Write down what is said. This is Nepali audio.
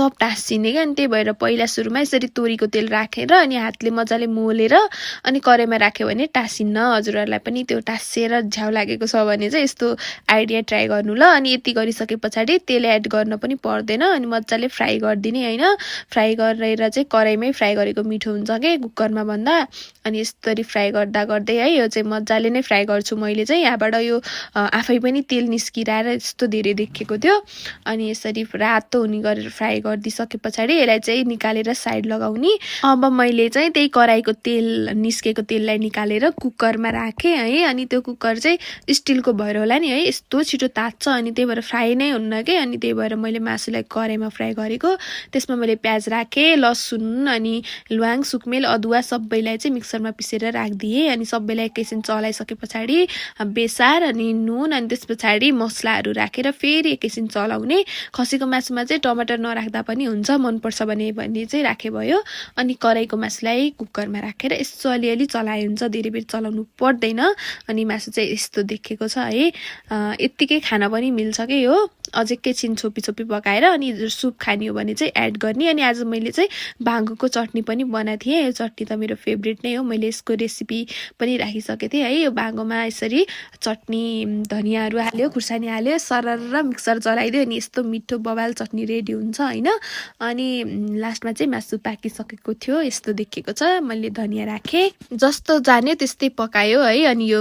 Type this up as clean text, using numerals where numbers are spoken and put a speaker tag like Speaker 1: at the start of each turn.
Speaker 1: सब टाँसिने क्या। अनि त्यही भएर पहिला सुरुमा यसरी तोरीको तेल राखेर अनि हातले मजाले मोलेर अनि कराईमा राख्यो भने टाँसिन्न। हजुरहरूलाई पनि त्यो टाँसिएर झ्याउ लागेको छ भने चाहिँ यस्तो आइडिया ट्राई गर्नु ल। अनि यति गरिसके पछाडि तेल एड गर्न पनि पर्दैन अनि मजाले फ्राई गरिदिने होइन। फ्राई गरेर चाहिँ कराईमै फ्राई गरेको मिठो हुन्छ कि कुकरमा भन्दा। अनि यसरी फ्राई गर्दा गर्दै है यो चाहिँ मजाले नै फ्राई गर्छु मैले चाहिँ। यहाँबाट यो आफै पनि तेल निस्किरहेर यस्तो धेरै देखेको थियो। अनि यसरी रातो हुने गरेर फ्राई गरिदिइसके पछाडि यसलाई चाहिँ निकालेर साइड लगाउने। अब मैले चाहिँ त्यही कराईको तेल निस्केको तेललाई निकालेर कुकरमा राखेँ है। अनि त्यो कुकर चाहिँ स्टिलको भएर होला नि है, यस्तो छिटो तात्छ अनि त्यही भएर फ्राई नै हुन्न कि। अनि त्यही भएर मैले मासुलाई कराईमा फ्राई गरेको। त्यसमा मैले प्याज राखेँ, लसुन अनि ल्वाङ सुकमेल अदुवा सबैलाई चाहिँ मिक्सरमा पिसेर राखिदिएँ। अनि सबैलाई एकैछिन चलाइसके पछाडि बेसार अनि नुन अनि त्यस पछाडि मसलाहरू राखेर फेरि एकैछिन चलाउने। खसीको मासुमा चाहिँ टमाटर नराख्दा पनि हुन्छ, मनपर्छ भने चाहिँ राखे भयो। अनि कराईको मासुलाई कुकरमा राखेर यसो अलिअलि चलाए हुन्छ, धेरै बेर चलाउनु पर्दैन। अनि मासु चाहिँ यस्तो देखेको छ है। यत्तिकै खान पनि मिल्छ कि यो। अझै एकैछिन छोपी छोपी पकाएर अनि सुप खाने हो भने चाहिँ एड गर्ने। अनि आज मैले चाहिँ भाँगोको चटनी पनि बनाएको थिएँ। यो चटनी त मेरो फेभरेट नै हो, मैले यसको रेसिपी पनि राखिसकेको थिएँ है। यो भाँगोमा यसरी चटनी धनियाँहरू हाल्यो, खुर्सानी हाल्यो, सरर मिक्सर चलाइदियो अनि यस्तो मिठो बवाल चटनी रेडी हुन्छ होइन। अनि लास्टमा चाहिँ मासु पाकिसकेको थियो, यस्तो देखेको छ। मैले धनियाँ राखेँ, जस्तो जान्यो त्यस्तै पकायो है। अनि यो